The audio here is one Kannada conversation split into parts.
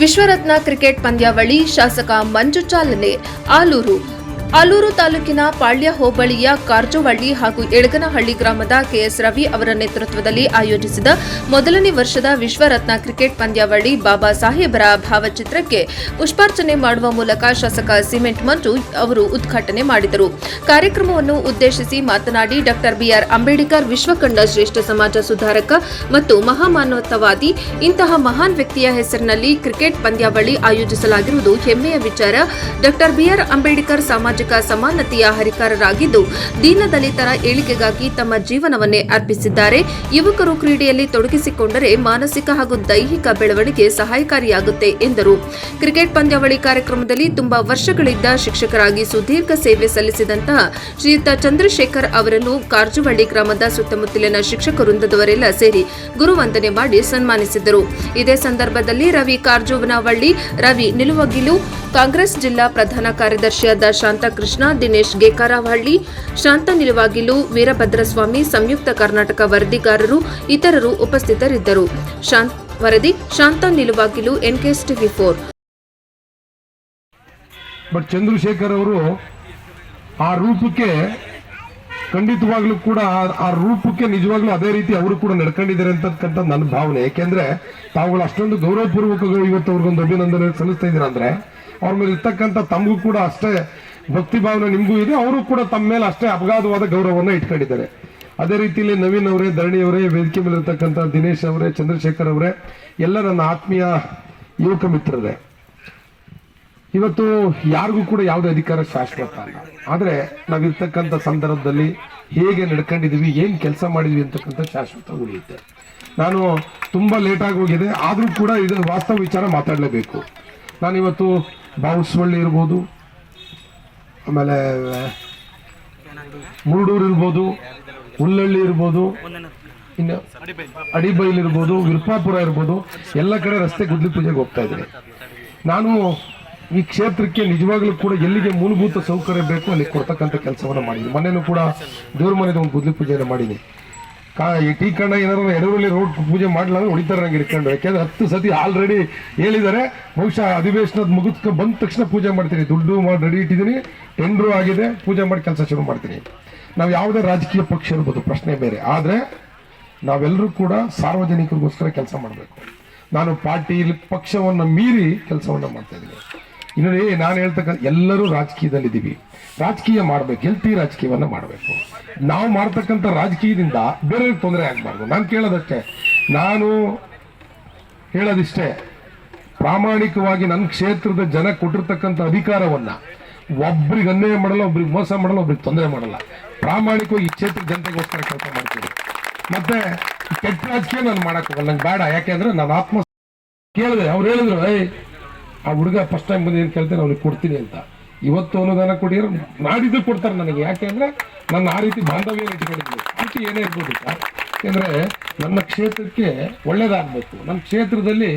ವಿಶ್ವರತ್ನ ಕ್ರಿಕೆಟ್ ಪಂದ್ಯಾವಳಿ ಶಾಸಕ ಮಂಜು ಚಾಲನೆ. ಆಲೂರು ತಾಲೂಕಿನ ಪಾಳ್ಯ ಹೋಬಳಿಯ ಕಾರ್ಜವಳ್ಳಿ ಹಾಗೂ ಎಳಗನಹಳ್ಳಿ ಗ್ರಾಮದ ಕೆಎಸ್ ರವಿ ಅವರ ನೇತೃತ್ವದಲ್ಲಿ ಆಯೋಜಿಸಿದ ಮೊದಲನೇ ವರ್ಷದ ವಿಶ್ವರತ್ನ ಕ್ರಿಕೆಟ್ ಪಂದ್ಯಾವಳಿ ಬಾಬಾ ಸಾಹೇಬರ ಭಾವಚಿತ್ರಕ್ಕೆ ಪುಷ್ಪಾರ್ಚನೆ ಮಾಡುವ ಮೂಲಕ ಶಾಸಕ ಸಿಮೆಂಟ್ ಮಂಜು ಅವರು ಉದ್ಘಾಟನೆ ಮಾಡಿದರು. ಕಾರ್ಯಕ್ರಮವನ್ನು ಉದ್ದೇಶಿಸಿ ಮಾತನಾಡಿ ಡಾ ಬಿಆರ್ ಅಂಬೇಡ್ಕರ್ ವಿಶ್ವಕಂಡ ಶ್ರೇಷ್ಠ ಸಮಾಜ ಸುಧಾರಕ ಮತ್ತು ಮಹಾಮಾನವತಾವಾದಿ. ಇಂತಹ ಮಹಾನ್ ವ್ಯಕ್ತಿಯ ಹೆಸರಿನಲ್ಲಿ ಕ್ರಿಕೆಟ್ ಪಂದ್ಯಾವಳಿ ಆಯೋಜಿಸಲಾಗಿರುವುದು ಹೆಮ್ಮೆಯ ವಿಚಾರ. ಡಾ ಬಿಆರ್ ಅಂಬೇಡ್ಕರ್ ಸಾಮಾಜಿಕ ಸಮಾನತೆಯ ಹರಿಕಾರರಾಗಿದ್ದು ದೀನದಲಿತರ ಏಳಿಗೆಗಾಗಿ ತಮ್ಮ ಜೀವನವನ್ನೇ ಅರ್ಪಿಸಿದ್ದಾರೆ. ಯುವಕರು ಕ್ರೀಡೆಯಲ್ಲಿ ತೊಡಗಿಸಿಕೊಂಡರೆ ಮಾನಸಿಕ ಹಾಗೂ ದೈಹಿಕ ಬೆಳವಣಿಗೆ ಸಹಾಯಕಾರಿಯಾಗುತ್ತೆ ಎಂದರು. ಕ್ರಿಕೆಟ್ ಪಂದ್ಯಾವಳಿ ಕಾರ್ಯಕ್ರಮದಲ್ಲಿ ತುಂಬಾ ವರ್ಷಗಳಿಂದ ಶಿಕ್ಷಕರಾಗಿ ಸುದೀರ್ಘ ಸೇವೆ ಸಲ್ಲಿಸಿದಂತಹ ಶ್ರೀಯುತ ಚಂದ್ರಶೇಖರ್ ಅವರನ್ನು ಕಾರ್ಜುವಳ್ಳಿ ಗ್ರಾಮದ ಸುತ್ತಮುತ್ತಲಿನ ಶಿಕ್ಷಕ ವೃಂದದವರೆಲ್ಲ ಸೇರಿ ಗುರುವಂದನೆ ಮಾಡಿ ಸನ್ಮಾನಿಸಿದರು. ಇದೇ ಸಂದರ್ಭದಲ್ಲಿ ರವಿ ಕಾರ್ಜುವನವಳ್ಳಿ, ರವಿ ನಿಲುವಗಿಲು, ಕಾಂಗ್ರೆಸ್ ಜಿಲ್ಲಾ ಪ್ರಧಾನ ಕಾರ್ಯದರ್ಶಿಯಾದ ಶಾಂತಕೃಷ್ಣ, ದಿನೇಶ್ ಗೇಕಾರಹಳ್ಳಿ, ಶಾಂತ ನಿಲುವಾಗಿಲು, ವೀರಭದ್ರಸ್ವಾಮಿ, ಸಂಯುಕ್ತ ಕರ್ನಾಟಕ ವರದಿಗಾರರು ಇತರರು ಉಪಸ್ಥಿತರಿದ್ದರು. ವರದಿ ಶಾಂತ ನಿಲುವಾಗಿಲು, ಎನ್ಕೆಎಸ್ ಟಿವಿ 4. ಬಟ್ ಚಂದ್ರಶೇಖರ್ ಅವರು ಆ ರೂಪಕ್ಕೆ ಖಂಡಿತವಾಗ್ಲೂ ಕೂಡ ಆ ರೂಪಕ್ಕೆ ನಿಜವಾಗ್ಲೂ ಅದೇ ರೀತಿ ಅವರು ಕೂಡ ನಡ್ಕೊಂಡಿದ್ದಾರೆ ಅಂತಕ್ಕಂಥ ನನ್ನ ಭಾವನೆ. ಯಾಕೆಂದ್ರೆ ತಾವುಗಳು ಅಷ್ಟೊಂದು ಗೌರವಪೂರ್ವಕಗಳು ಇವತ್ತು ಅವ್ರಿಗೊಂದು ಅಭಿನಂದನೆ ಸಲ್ಲಿಸ್ತಾ ಇದ್ದೀರಾ ಅಂದ್ರೆ ಅವ್ರ ಮೇಲೆ ಇರ್ತಕ್ಕಂಥ ತಮಗೂ ಕೂಡ ಅಷ್ಟೇ ಭಕ್ತಿ ಭಾವನೆ ನಿಮಗೂ ಇದೆ. ಅವರು ಕೂಡ ತಮ್ಮ ಮೇಲೆ ಅಷ್ಟೇ ಅಗಾಧವಾದ ಗೌರವವನ್ನು ಇಟ್ಕೊಂಡಿದ್ದಾರೆ. ಅದೇ ರೀತಿಯಲ್ಲಿ ನವೀನ್ ಅವರೇ, ಧರಣಿ ಅವರೇ, ವೇದಿಕೆ ಮೇಲೆ ಇರ್ತಕ್ಕಂಥ ದಿನೇಶ್ ಅವರೇ, ಚಂದ್ರಶೇಖರ್ ಅವರೇ, ಎಲ್ಲ ನನ್ನ ಆತ್ಮೀಯ ಯುವಕ ಮಿತ್ರರೇ, ಇವತ್ತು ಯಾರಿಗೂ ಕೂಡ ಯಾವುದೇ ಅಧಿಕಾರ ಶಾಶ್ವತ ಅಲ್ಲ. ಆದರೆ ನಾವಿರ್ತಕ್ಕಂಥ ಸಂದರ್ಭದಲ್ಲಿ ಹೇಗೆ ನಡ್ಕೊಂಡಿದೀವಿ, ಏನ್ ಕೆಲಸ ಮಾಡಿದ್ವಿ ಅಂತಕ್ಕಂಥ ಶಾಶ್ವತ ಉಳಿಯುತ್ತೆ. ನಾನು ತುಂಬಾ ಲೇಟ್ ಆಗಿ ಹೋಗಿದೆ, ಆದ್ರೂ ಕೂಡ ಇದು ವಾಸ್ತವ ವಿಚಾರ ಮಾತಾಡಲೇಬೇಕು. ನಾನಿವತ್ತು ಬಾವುಸವಳ್ಳಿ ಇರ್ಬೋದು, ಆಮೇಲೆ ಮುರುಡೂರು ಇರ್ಬೋದು, ಹುಲ್ಲಳ್ಳಿ ಇರ್ಬೋದು, ಇನ್ನು ಅಡಿಬೈಲ್ ಇರ್ಬೋದು, ವಿರುಪಾಪುರ ಇರ್ಬೋದು, ಎಲ್ಲ ಕಡೆ ರಸ್ತೆ ಗುದ್ಲಿ ಪೂಜೆಗೆ ಹೋಗ್ತಾ ಇದ್ದೀನಿ. ನಾನು ಈ ಕ್ಷೇತ್ರಕ್ಕೆ ನಿಜವಾಗ್ಲೂ ಕೂಡ ಎಲ್ಲಿಗೆ ಮೂಲಭೂತ ಸೌಕರ್ಯ ಬೇಕು ಅಲ್ಲಿ ಕೊಡ್ತಕ್ಕಂಥ ಕೆಲಸವನ್ನು ಮಾಡಿದ್ದೀನಿ. ಮೊನ್ನೆನೂ ಕೂಡ ದೇವ್ರ ಮನೆದ ಒಂದು ಗುದ್ಲಿ ಪೂಜೆಯನ್ನು ಮಾಡಿದ್ದೀನಿ. ಟೀ ಕಣ್ಣ ಏನಾದ್ರು ಎಡವಳ್ಳಿ ರೋಡ್ ಪೂಜೆ ಮಾಡಲ್ಲ ಅಂದ್ರೆ ಹೊಡಿತಾರೆ ನಂಗೆ ಇಟ್ಕೊಂಡು. ಯಾಕೆಂದ್ರೆ 10 ಸತಿ ಆಲ್ರೆಡಿ ಹೇಳಿದ್ದಾರೆ. ಬಹುಶಃ ಅಧಿವೇಶನದ ಮುಗಿದ್ಕ ಬಂದ ತಕ್ಷಣ ಪೂಜೆ ಮಾಡ್ತೀನಿ. ದುಡ್ಡು ಮಾಡಿ ರೆಡಿ ಇಟ್ಟಿದ್ದೀನಿ, ಟೆಂಡ್ರು ಆಗಿದೆ, ಪೂಜೆ ಮಾಡಿ ಕೆಲಸ ಶುರು ಮಾಡ್ತೀನಿ. ನಾವು ಯಾವುದೇ ರಾಜಕೀಯ ಪಕ್ಷ ಇರ್ಬೋದು, ಪ್ರಶ್ನೆ ಬೇರೆ. ಆದರೆ ನಾವೆಲ್ಲರೂ ಕೂಡ ಸಾರ್ವಜನಿಕರಿಗೋಸ್ಕರ ಕೆಲಸ ಮಾಡಬೇಕು. ನಾನು ಪಾರ್ಟಿ ಪಕ್ಷವನ್ನು ಮೀರಿ ಕೆಲಸವನ್ನು ಮಾಡ್ತಾ ಇದ್ದೀನಿ. ಇನ್ನು ನಾನು ಹೇಳ್ತಕ್ಕಂಥ ಎಲ್ಲರೂ ರಾಜಕೀಯದಲ್ಲಿದ್ದೀವಿ, ರಾಜಕೀಯ ಮಾಡಬೇಕು, ಹೆಲ್ತಿ ರಾಜಕೀಯವನ್ನ ಮಾಡಬೇಕು. ನಾವು ಮಾಡ್ತಕ್ಕಂಥ ರಾಜಕೀಯದಿಂದ ಬೇರೆಯವ್ರಿಗೆ ತೊಂದರೆ ಆಗಬಾರ್ದು. ನಾನು ಕೇಳೋದಷ್ಟೇ, ನಾನು ಹೇಳೋದಿಷ್ಟೇ, ಪ್ರಾಮಾಣಿಕವಾಗಿ ನನ್ನ ಕ್ಷೇತ್ರದ ಜನ ಕೊಟ್ಟಿರ್ತಕ್ಕಂಥ ಅಧಿಕಾರವನ್ನ ಒಬ್ರಿಗೆ ಅನ್ಯಾಯ ಮಾಡಲ್ಲ, ಒಬ್ರಿಗೆ ಮೋಸ ಮಾಡಲ್ಲ, ಒಬ್ರಿಗೆ ತೊಂದರೆ ಮಾಡಲ್ಲ. ಪ್ರಾಮಾಣಿಕವಾಗಿ ಈ ಕ್ಷೇತ್ರದ ಜನತೆಗೋಸ್ಕರ ಕೆಲಸ ಮಾಡ್ತೀನಿ. ಮತ್ತೆ ಕೆಟ್ಟ ರಾಜಕೀಯ ನಾನು ಮಾಡಕ್ ಹೋಗಲ್ಲ, ನಂಗೆ ಬೇಡ. ಯಾಕೆಂದ್ರೆ ನಾನು ಆತ್ಮ ಕೇಳಿದೆ, ಅವ್ರು ಹೇಳಿದ್ರು, ಆ ಹುಡುಗ ಫಸ್ಟ್ ಟೈಮ್ ಬಂದು ಏನು ಕೇಳ್ತೇನೆ ಅವ್ನಿಗೆ ಕೊಡ್ತೀನಿ ಅಂತ. ಇವತ್ತು ಅನುದಾನ ಕೊಡಿರೋ ನಾಡಿದ್ದು ಕೊಡ್ತಾರೆ ನನಗೆ. ಯಾಕೆಂದ್ರೆ ನನ್ನ ಆ ರೀತಿ ಬಾಂಧವ್ಯ ಇಟ್ಕೊಂಡಿದ್ದೀನಿ. ಪಾರ್ಟಿ ಏನೇ ಇರ್ಬೋದು ಸರ್, ಯಾಕೆಂದ್ರೆ ನನ್ನ ಕ್ಷೇತ್ರಕ್ಕೆ ಒಳ್ಳೇದಾಗಬೇಕು. ನನ್ನ ಕ್ಷೇತ್ರದಲ್ಲಿ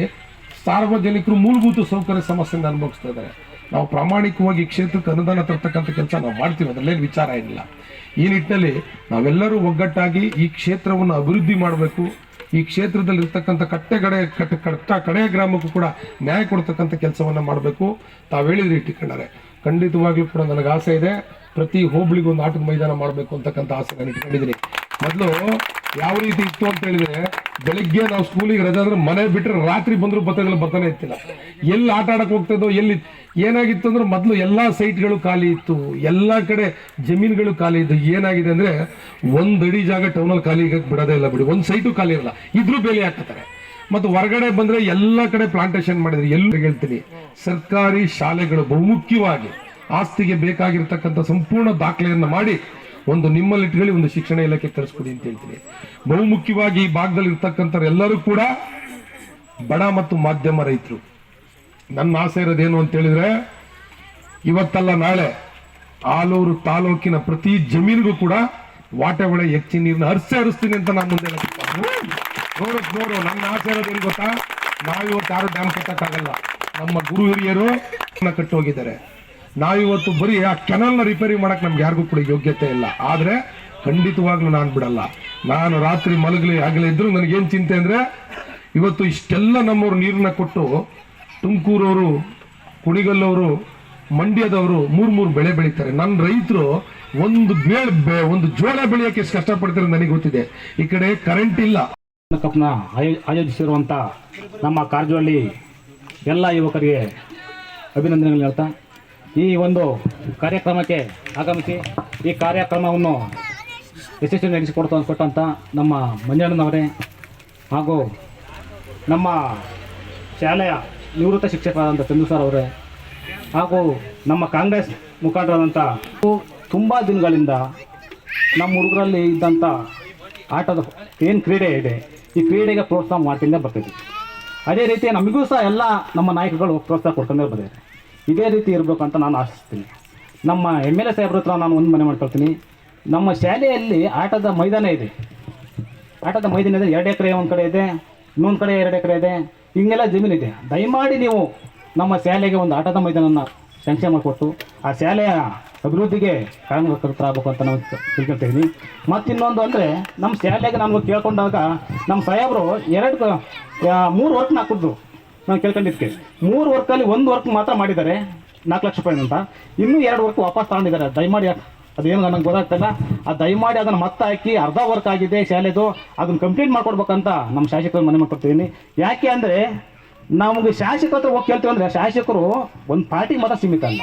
ಸಾರ್ವಜನಿಕರು ಮೂಲಭೂತ ಸೌಕರ್ಯ ಸಮಸ್ಯೆಯಿಂದ ಅನುಭವಿಸ್ತಾ ಇದ್ದಾರೆ. ನಾವು ಪ್ರಾಮಾಣಿಕವಾಗಿ ಈ ಕ್ಷೇತ್ರಕ್ಕೆ ಅನುದಾನ ತರ್ತಕ್ಕಂಥ ಕೆಲಸ ನಾವು ಮಾಡ್ತೀವಿ, ಅದರಲ್ಲೇನು ವಿಚಾರ ಏನಿಲ್ಲ. ಈ ನಿಟ್ಟಿನಲ್ಲಿ ನಾವೆಲ್ಲರೂ ಒಗ್ಗಟ್ಟಾಗಿ ಈ ಕ್ಷೇತ್ರವನ್ನು ಅಭಿವೃದ್ಧಿ ಮಾಡಬೇಕು. ಈ ಕ್ಷೇತ್ರದಲ್ಲಿ ಇರ್ತಕ್ಕಂಥ ಕಡೆಯ ಗ್ರಾಮಕ್ಕೂ ಕೂಡ ನ್ಯಾಯ ಕೊಡ್ತಕ್ಕಂಥ ಕೆಲಸವನ್ನ ಮಾಡಬೇಕು. ತಾವು ಹೇಳಿದ್ರಿ ಇಟ್ಕೊಂಡಾರೆ, ಖಂಡಿತವಾಗ್ಲೂ ಕೂಡ ನನಗೆ ಆಸೆ ಇದೆ. ಪ್ರತಿ ಹೋಬಳಿಗೂ ಒಂದು ಆಟದ ಮೈದಾನ ಮಾಡಬೇಕು ಅಂತಕ್ಕಂಥ ಆಸೆ ನಾನು ಇಟ್ಕೊಂಡಿದ್ದೀನಿ. ಮೊದಲು ಯಾವ ರೀತಿ ಇತ್ತು ಅಂತ ಹೇಳಿದ್ರೆ, ಬೆಳಿಗ್ಗೆ ನಾವು ಸ್ಕೂಲಿಗೆ ರಜೆ ಅಂದ್ರೆ ಮನೆ ಬಿಟ್ಟರೆ ರಾತ್ರಿ ಬಂದ್ರು ಬರ್ತಾನೆ ಇರ್ತಿಲ್ಲ. ಎಲ್ಲಿ ಆಟ ಆಡಕ್ಕೆ ಹೋಗ್ತಾ ಎಲ್ಲಿ ಏನಾಗಿತ್ತು ಅಂದ್ರೆ, ಮೊದಲು ಎಲ್ಲಾ ಸೈಟ್ಗಳು ಖಾಲಿ ಇತ್ತು, ಎಲ್ಲಾ ಕಡೆ ಜಮೀನುಗಳು ಖಾಲಿ ಇದ್ದು. ಏನಾಗಿದೆ ಅಂದ್ರೆ, 1 ಅಡಿ ಜಾಗ ಟೌನಲ್ಲಿ ಖಾಲಿ ಬಿಡೋದೇ ಇಲ್ಲ ಬಿಡಿ, ಒಂದು ಸೈಟು ಖಾಲಿ ಇರಲ್ಲ, ಇದ್ರೂ ಬೇಲಿ ಹಾಕ್ತಾರೆ. ಮತ್ತು ಹೊರಗಡೆ ಬಂದ್ರೆ ಎಲ್ಲ ಕಡೆ ಪ್ಲಾಂಟೇಶನ್ ಮಾಡಿದ್ರೆ. ಎಲ್ಲರಿಗೂ ಹೇಳ್ತೀನಿ, ಸರ್ಕಾರಿ ಶಾಲೆಗಳು ಬಹುಮುಖ್ಯವಾಗಿ ಆಸ್ತಿಗೆ ಬೇಕಾಗಿರ್ತಕ್ಕಂಥ ಸಂಪೂರ್ಣ ದಾಖಲೆಯನ್ನ ಮಾಡಿ ಒಂದು ನಿಮ್ಮಲ್ಲಿ ಇಟ್ಕೊಳ್ಳಿ, ಒಂದು ಶಿಕ್ಷಣ ಇಲಾಖೆ ತರಿಸ್ಕೊಡಿ ಅಂತ ಹೇಳ್ತೀನಿ. ಬಹುಮುಖ್ಯವಾಗಿ ಈ ಭಾಗದಲ್ಲಿ ಇರ್ತಕ್ಕಂಥ ಎಲ್ಲರೂ ಕೂಡ ಬಡ ಮತ್ತು ಮಾಧ್ಯಮ ರೈತರು. ನನ್ನ ಆಸೆ ಇರೋದೇನು ಅಂತ ಹೇಳಿದ್ರೆ, ಇವತ್ತಲ್ಲ ನಾಳೆ ಆಲೂರು ತಾಲೂಕಿನ ಪ್ರತಿ ಜಮೀನಿಗೂ ಕೂಡ ವಾಟೆ ಒಳೆ ಹೆಚ್ಚಿನ ನೀರನ್ನ ಹರಿಸ್ತೀನಿ ಅಂತ ನಾನು ಮುಂದೆ ನೋಡು. ನನ್ನ ಆಸೆ ಇರೋದೇನು ಗೊತ್ತಾ, ನಾವಿವತ್ತು ಯಾರು ಡ್ಯಾಮ್ ಕಟ್ಟಕ್ಕಾಗಲ್ಲ. ನಮ್ಮ ಗುರು ಹಿರಿಯರು ಕಟ್ಟೋಗಿದ್ದಾರೆ. ನಾವಿವತ್ತು ಬರೀ ಆ ಕೆನಾಲ್ನ ರಿಪೇರಿ ಮಾಡಕ್ ನಮ್ಗೆ ಯಾರಿಗೂ ಕೂಡ ಯೋಗ್ಯತೆ ಇಲ್ಲ. ಆದ್ರೆ ಖಂಡಿತವಾಗ್ಲೂ ನಾನು ಬಿಡಲ್ಲ. ನಾನು ರಾತ್ರಿ ಮಲಗಲಿ ಆಗಲಿ ಇದ್ರು ನನಗೇನು ಚಿಂತೆ ಅಂದ್ರೆ, ಇವತ್ತು ಇಷ್ಟೆಲ್ಲ ನಮ್ಮವ್ರು ನೀರನ್ನ ಕೊಟ್ಟು ತುಮಕೂರವರು, ಕುಣಿಗಲ್ಲವರು, ಮಂಡ್ಯದವರು ಮೂರು ಬೆಳೆ ಬೆಳೀತಾರೆ. ನನ್ನ ರೈತರು ಒಂದು ಜೋಳ ಬೆಳೆಯೋಕೆ ಎಷ್ಟು ಕಷ್ಟಪಡ್ತಾರೆ ನನಗೆ ಗೊತ್ತಿದೆ. ಈ ಕಡೆ ಕರೆಂಟ್ ಇಲ್ಲ. ಕಪ್ನ ಆಯೋಜಿಸಿರುವಂಥ ನಮ್ಮ ಕಾರಜೋಳ್ಳಿ ಎಲ್ಲ ಯುವಕರಿಗೆ ಅಭಿನಂದನೆಗಳು ಹೇಳ್ತಾ, ಈ ಒಂದು ಕಾರ್ಯಕ್ರಮಕ್ಕೆ ಆಗಮಿಸಿ ಈ ಕಾರ್ಯಕ್ರಮವನ್ನು ಯಶಸ್ವಿ ನಡೆಸಿಕೊಟ್ಟಂಥ ನಮ್ಮ ಮಂಜಣ್ಣನವರೇ ಹಾಗೂ ನಮ್ಮ ಶಾಲೆಯ ನಿವೃತ್ತ ಶಿಕ್ಷಕರಾದಂಥ ಚಂದು ಸರ್ ಅವರೇ ಹಾಗೂ ನಮ್ಮ ಕಾಂಗ್ರೆಸ್ ಮುಖಂಡರಾದಂಥ ತುಂಬ ದಿನಗಳಿಂದ ನಮ್ಮ ಹುಡುಗರಲ್ಲಿ ಇದ್ದಂಥ ಆಟದ ಏನು ಕ್ರೀಡೆ ಇದೆ, ಈ ಕ್ರೀಡೆಗೆ ಪ್ರೋತ್ಸಾಹ ಮಾಡ್ಕೊಂಡೇ ಬರ್ತಿದ್ವಿ. ಅದೇ ರೀತಿ ನಮಗೂ ಸಹ ಎಲ್ಲ ನಮ್ಮ ನಾಯಕರುಗಳು ಪ್ರೋತ್ಸಾಹ ಕೊಡ್ಕೊಂಡೇ ಬಂದಿದ್ದಾರೆ. ಇದೇ ರೀತಿ ಇರಬೇಕು ಅಂತ ನಾನು ಆಶಿಸ್ತೀನಿ. ನಮ್ಮ MLA ಸಾಹೇಬ್ರ ಹತ್ರ ನಾನು ಒಂದು ಮನೆ ಮಾಡ್ಕೊಳ್ತೀನಿ. ನಮ್ಮ ಶಾಲೆಯಲ್ಲಿ ಆಟದ ಮೈದಾನ ಇದೆ. ಆಟದ ಮೈದಾನ ಇದೆ, 2 ಎಕರೆ ಒಂದು ಕಡೆ ಇದೆ, ಇನ್ನೊಂದು ಕಡೆ 2 ಎಕರೆ ಇದೆ, ಹಿಂಗೆಲ್ಲ ಜಮೀನಿದೆ. ದಯಮಾಡಿ ನೀವು ನಮ್ಮ ಶಾಲೆಗೆ ಒಂದು ಆಟದ ಮೈದಾನವನ್ನು ಸಂಕ್ಷೇಮ ಮಾಡಿಕೊಟ್ಟು ಆ ಶಾಲೆಯ ಅಭಿವೃದ್ಧಿಗೆ ಕಾರಣಕರ್ತರಾಗಬೇಕು ಅಂತ ನಾವು ತಿಳ್ಕೊಳ್ತಿದ್ದೀನಿ. ಮತ್ತಿನ್ನೊಂದು ಅಂದರೆ ನಮ್ಮ ಶಾಲೆಗೆ ನಾನು ಕೇಳ್ಕೊಂಡಾಗ ನಮ್ಮ ಸಾಹೇಬರು 3 ವರ್ಕ್ನ ಹಾಕಿದ್ರು. ನಾನು ಕೇಳ್ಕೊಂಡಿದ್ದಕ್ಕೆ 3 ವರ್ಕಲ್ಲಿ 1 ವರ್ಕ್ ಮಾತ್ರ ಮಾಡಿದ್ದಾರೆ, 4 ಲಕ್ಷ ರೂಪಾಯಿ ಅಂತ. ಇನ್ನೂ 2 ವರ್ಕ್ ವಾಪಸ್ ತಗೊಂಡಿದ್ದಾರೆ. ದಯಮಾಡಿ ಅದೇನು ನನಗೆ ಗೊತ್ತಾಗ್ತಲ್ಲ, ದಯಮಾಡಿ ಅದನ್ನು ಮತ್ತೆ ಹಾಕಿ ಅರ್ಧ ವರ್ಕ್ ಆಗಿದೆ ಶಾಲೆದು, ಅದನ್ನು ಕಂಪ್ಲೀಟ್ ಮಾಡ್ಕೊಡ್ಬೇಕಂತ ನಮ್ಮ ಶಾಸಕರು ಮನೆ ಮಾಡ್ಕೊಡ್ತಿದ್ದೀನಿ. ಯಾಕೆ ಅಂದರೆ ನಮಗೆ ಶಾಸಕರ ಹತ್ರ ಹೋಗಿ ಕೇಳ್ತೀವಿ ಅಂದರೆ ಶಾಸಕರು ಒಂದು ಪಾರ್ಟಿಗೆ ಮಾತ್ರ ಸೀಮಿತ ಅಲ್ಲ.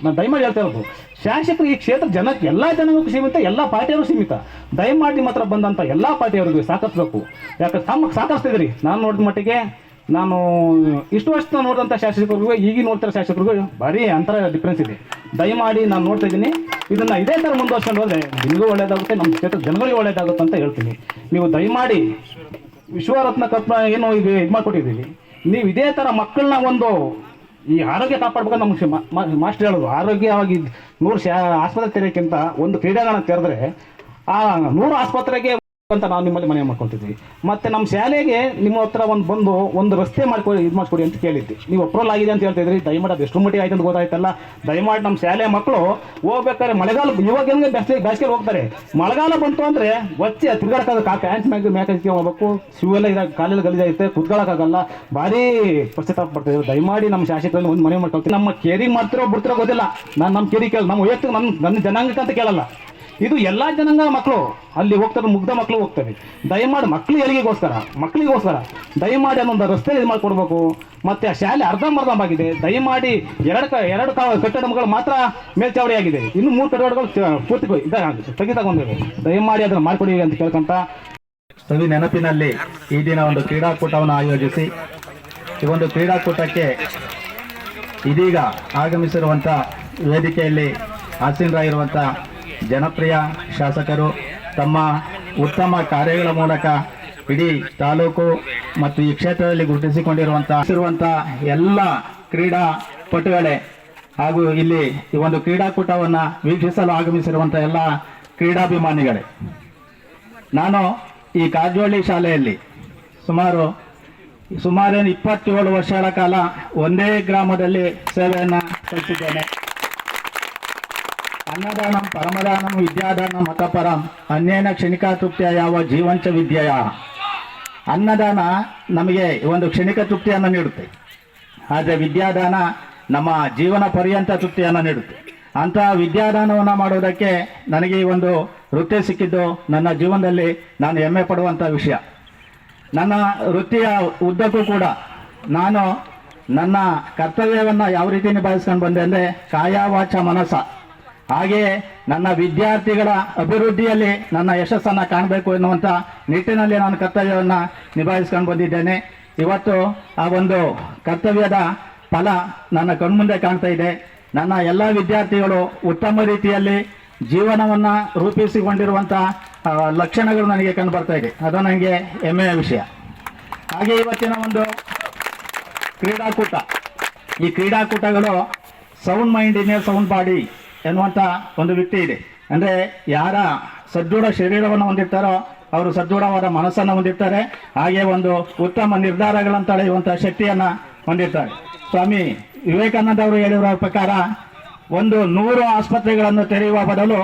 ನಾನು ದಯಮಾಡಿ ಹೇಳ್ತಾ ಇರೋದು, ಶಾಸಕರು ಈ ಕ್ಷೇತ್ರ ಜನಕ್ಕೆ ಎಲ್ಲ ಜನಕ್ಕೂ ಸೀಮಿತ, ಎಲ್ಲ ಪಾರ್ಟಿಯವರು ಸೀಮಿತ. ದಯಮಾಡಿ ಮಾತ್ರ ಬಂದಂಥ ಎಲ್ಲ ಪಾರ್ಟಿಯವರಿಗೂ ಸಾಕಷ್ಟು ಯಾಕಂದ್ರೆ ತಮಗೆ ಸಾಕಷ್ಟಿದ್ರಿ. ನಾನು ನೋಡಿದ ಮಟ್ಟಿಗೆ ನಾನು ಇಷ್ಟು ವರ್ಷ ನೋಡಿದಂಥ ಶಾಸಕರಿಗೂ ಈಗಿನ ನೋಡ್ತಿರೋ ಶಾಸಕರಿಗೂ ಭಾರಿ ಅಂತರ ಡಿಫ್ರೆನ್ಸ್ ಇದೆ. ದಯಮಾಡಿ ನಾನು ನೋಡ್ತಾ ಇದ್ದೀನಿ, ಇದನ್ನು ಇದೇ ಥರ ಮುಂದುವರ್ಸ್ಕೊಂಡು ಹೋದರೆ ನಿಮಗೂ ಒಳ್ಳೆಯದಾಗುತ್ತೆ, ನಮ್ಮ ಕ್ಷೇತ್ರದ ಜನಗಳಿಗೆ ಒಳ್ಳೆಯದಾಗುತ್ತೆ ಅಂತ ಹೇಳ್ತೀನಿ. ನೀವು ದಯಮಾಡಿ ವಿಶ್ವರತ್ನ ಕಪ್ ಏನು ಇದು ಮಾಡಿಕೊಟ್ಟಿದ್ದೀವಿ, ನೀವು ಇದೇ ಥರ ಮಕ್ಕಳನ್ನ ಒಂದು ಈ ಆರೋಗ್ಯ ಕಾಪಾಡ್ಬೇಕಂತ ನಮಗೆ ಮಾಸ್ಟರ್ ಹೇಳೋದು. ಆರೋಗ್ಯವಾಗಿ 100 ಆಸ್ಪತ್ರೆ ತೆರೆಯೋಕ್ಕಿಂತ ಒಂದು ಕ್ರೀಡಾಂಗಣ ತೆರೆದ್ರೆ ಆ 100 ಆಸ್ಪತ್ರೆಗೆ ಅಂತ ನಾವು ನಿಮ್ಮಲ್ಲಿ ಮನೆ ಮಾಡ್ಕೊಳ್ತಿದ್ವಿ. ಮತ್ತು ನಮ್ಮ ಶಾಲೆಗೆ ನಿಮ್ಮ ಹತ್ರ ಒಂದು ರಸ್ತೆ ಮಾಡ್ಕೊಡಿ, ಇದು ಮಾಡಿಸ್ಕೊಡಿ ಅಂತ ಕೇಳಿದ್ವಿ. ನೀವು ಅಪ್ರೂವಲ್ ಆಗಿದೆ ಅಂತ ಹೇಳ್ತಿದ್ರಿ. ದಯಮಾಡಿ ಅದು ಎಷ್ಟು ಮಟ್ಟಿಗೆ ಆಯ್ತು ಅಂತ ಗೊತ್ತಾಯ್ತಲ್ಲ. ದಯಮಾಡಿ ನಮ್ಮ ಶಾಲೆಯ ಮಕ್ಕಳು ಹೋಗ್ಬೇಕಾದ್ರೆ ಮಳೆಗಾಲ, ಇವಾಗ ಹೆಂಗೆ ಬೇಸಿಗೆ ಹೋಗ್ತಾರೆ, ಮಳೆಗಾಲ ಬಂತು ಅಂದರೆ ಒಚ್ಚೆ ತಿರ್ಗಾಡಕ್ಕಾಗ ಪ್ಯಾಂಟ್ ಮ್ಯಾಕೆ ಹೋಗ್ಬೇಕು, ಶಿವೆಲ್ಲ ಇದಾಗ ಕಾಲೆಲ್ಲ ಗಲೀಜಾಗುತ್ತೆ, ಕುತ್ಕೊಳ್ಳೋಕ್ಕಾಗಲ್ಲ, ಭಾರಿ ಪಶ್ಚಾತ್ತಾಪ ಪಡ್ತಿದ್ರು. ದಯಮಾಡಿ ನಮ್ಮ ಶಾಸಕರಲ್ಲಿ ಒಂದು ಮನೆ ಮಾಡ್ಕೊಳ್ತೀವಿ. ನಮ್ಮ ಕೇರಿಗೆ ಮಾಡ್ತಿರೋ ಬಿಡ್ತಿರೋ ಗೊತ್ತಿಲ್ಲ. ನಮ್ಮ ಕೇರಿಗೆ ಕೇಳ, ನಮ್ಮ ವೈಯಕ್ತಿಕ ನನ್ನ ಜನಾಂಗಕ್ಕೆ ಅಂತ ಕೇಳಲ್ಲ. ಇದು ಎಲ್ಲ ಜನಾಂಗ ಮಕ್ಕಳು ಅಲ್ಲಿ ಹೋಗ್ತಾರೆ, ಮುಗ್ಧ ಮಕ್ಕಳು ಹೋಗ್ತಾರೆ. ದಯಮಾಡಿ ಮಕ್ಕಳಿಗೋಸ್ಕರ ದಯಮಾಡಿ ಅದೊಂದು ರಸ್ತೆ ಇದು ಮಾಡಿಕೊಡ್ಬೇಕು. ಮತ್ತು ಆ ಶಾಲೆ ಅರ್ಧಂಬರ್ಧಂಬಾಗಿದೆ. ದಯಮಾಡಿ 2 ಕಟ್ಟಡಗಳು ಮಾತ್ರ ಮೇಲ್ಚಾವಡಿ ಆಗಿದೆ, ಇನ್ನು 3 ಕಟ್ಟಡಗಳು ಪೂರ್ತಿ ತೆಗೆದುಕೊಂಡಿವೆ. ದಯಮಾಡಿ ಅದನ್ನು ಮಾಡಿಕೊಡಿ ಅಂತ ಕೇಳ್ಕೊಂತ ಸವಿ ನೆನಪಿನಲ್ಲಿ ಈ ದಿನ ಒಂದು ಕ್ರೀಡಾಕೂಟವನ್ನು ಆಯೋಜಿಸಿ ಈ ಒಂದು ಕ್ರೀಡಾಕೂಟಕ್ಕೆ ಇದೀಗ ಆಗಮಿಸಿರುವಂಥ ವೇದಿಕೆಯಲ್ಲಿ ಆಸೀನರಾಗಿರುವಂಥ ಜನಪ್ರಿಯ ಶಾಸಕರು ತಮ್ಮ ಉತ್ತಮ ಕಾರ್ಯಗಳ ಮೂಲಕ ಇಡೀ ತಾಲೂಕು ಮತ್ತು ಈ ಕ್ಷೇತ್ರದಲ್ಲಿ ಗುರುತಿಸಿಕೊಂಡಿರುವಂಥ ಎಲ್ಲ ಕ್ರೀಡಾಪಟುಗಳೇ ಹಾಗೂ ಇಲ್ಲಿ ಈ ಒಂದು ಕ್ರೀಡಾಕೂಟವನ್ನು ವೀಕ್ಷಿಸಲು ಆಗಮಿಸಿರುವಂಥ ಎಲ್ಲ ಕ್ರೀಡಾಭಿಮಾನಿಗಳೇ, ನಾನು ಈ ಕಾರಜೋಳ್ಳಿ ಶಾಲೆಯಲ್ಲಿ ಸುಮಾರು 27 ವರ್ಷಗಳ ಕಾಲ ಒಂದೇ ಗ್ರಾಮದಲ್ಲಿ ಸೇವೆಯನ್ನು ಸಲ್ಲಿಸಿದ್ದೇನೆ. ಅನ್ನದಾನಂ ಪರಮದಾನಂ ವಿದ್ಯಾದಾನಂ ಮತಪರಂ ಅನ್ಯೇನ ಕ್ಷಣಿಕ ತೃಪ್ತಿಯ ಯಾವ ಜೀವಂಚ ವಿದ್ಯೆಯ. ಅನ್ನದಾನ ನಮಗೆ ಒಂದು ಕ್ಷಣಿಕ ತೃಪ್ತಿಯನ್ನು ನೀಡುತ್ತೆ, ಆದರೆ ವಿದ್ಯಾದಾನ ನಮ್ಮ ಜೀವನ ಪರ್ಯಂತ ತೃಪ್ತಿಯನ್ನು ನೀಡುತ್ತೆ. ಅಂತಹ ವಿದ್ಯಾದಾನವನ್ನು ಮಾಡುವುದಕ್ಕೆ ನನಗೆ ಈ ಒಂದು ವೃತ್ತಿ ಸಿಕ್ಕಿದ್ದು ನನ್ನ ಜೀವನದಲ್ಲಿ ನಾನು ಹೆಮ್ಮೆ ಪಡುವಂಥ ವಿಷಯ. ನನ್ನ ವೃತ್ತಿಯ ಉದ್ದಕ್ಕೂ ಕೂಡ ನಾನು ನನ್ನ ಕರ್ತವ್ಯವನ್ನು ಯಾವ ರೀತಿ ನಿಭಾಯಿಸ್ಕೊಂಡು ಬಂದೆ ಅಂದರೆ ಕಾಯ ವಾಚ ಮನಸ, ಹಾಗೆಯೇ ನನ್ನ ವಿದ್ಯಾರ್ಥಿಗಳ ಅಭಿವೃದ್ಧಿಯಲ್ಲಿ ನನ್ನ ಯಶಸ್ಸನ್ನು ಕಾಣಬೇಕು ಎನ್ನುವಂಥ ನಿಟ್ಟಿನಲ್ಲಿ ನಾನು ಕರ್ತವ್ಯವನ್ನು ನಿಭಾಯಿಸ್ಕೊಂಡು ಬಂದಿದ್ದೇನೆ. ಇವತ್ತು ಆ ಒಂದು ಕರ್ತವ್ಯದ ಫಲ ನನ್ನ ಕಣ್ಮುಂದೆ ಕಾಣ್ತಾ ಇದೆ. ನನ್ನ ಎಲ್ಲ ವಿದ್ಯಾರ್ಥಿಗಳು ಉತ್ತಮ ರೀತಿಯಲ್ಲಿ ಜೀವನವನ್ನು ರೂಪಿಸಿಕೊಂಡಿರುವಂಥ ಲಕ್ಷಣಗಳು ನನಗೆ ಕಂಡು ಬರ್ತಾ ಇದೆ. ಅದು ನನಗೆ ಹೆಮ್ಮೆಯ ವಿಷಯ. ಹಾಗೆ ಇವತ್ತಿನ ಒಂದು ಕ್ರೀಡಾಕೂಟ, ಈ ಕ್ರೀಡಾಕೂಟಗಳು sound mind in sound body ಎನ್ನುವಂಥ ಒಂದು ವ್ಯಕ್ತಿ ಇದೆ. ಅಂದರೆ ಯಾರ ಸದೃಢ ಶರೀರವನ್ನು ಹೊಂದಿರ್ತಾರೋ ಅವರು ಸದೃಢವಾದ ಮನಸ್ಸನ್ನು ಹೊಂದಿರ್ತಾರೆ, ಹಾಗೆ ಒಂದು ಉತ್ತಮ ನಿರ್ಧಾರಗಳನ್ನು ತಳೆಯುವಂಥ ಶಕ್ತಿಯನ್ನು ಹೊಂದಿರ್ತಾರೆ. ಸ್ವಾಮಿ ವಿವೇಕಾನಂದ ಅವರು ಹೇಳಿರುವ ಪ್ರಕಾರ 100 ಆಸ್ಪತ್ರೆಗಳನ್ನು ತೆರೆಯುವ ಬದಲು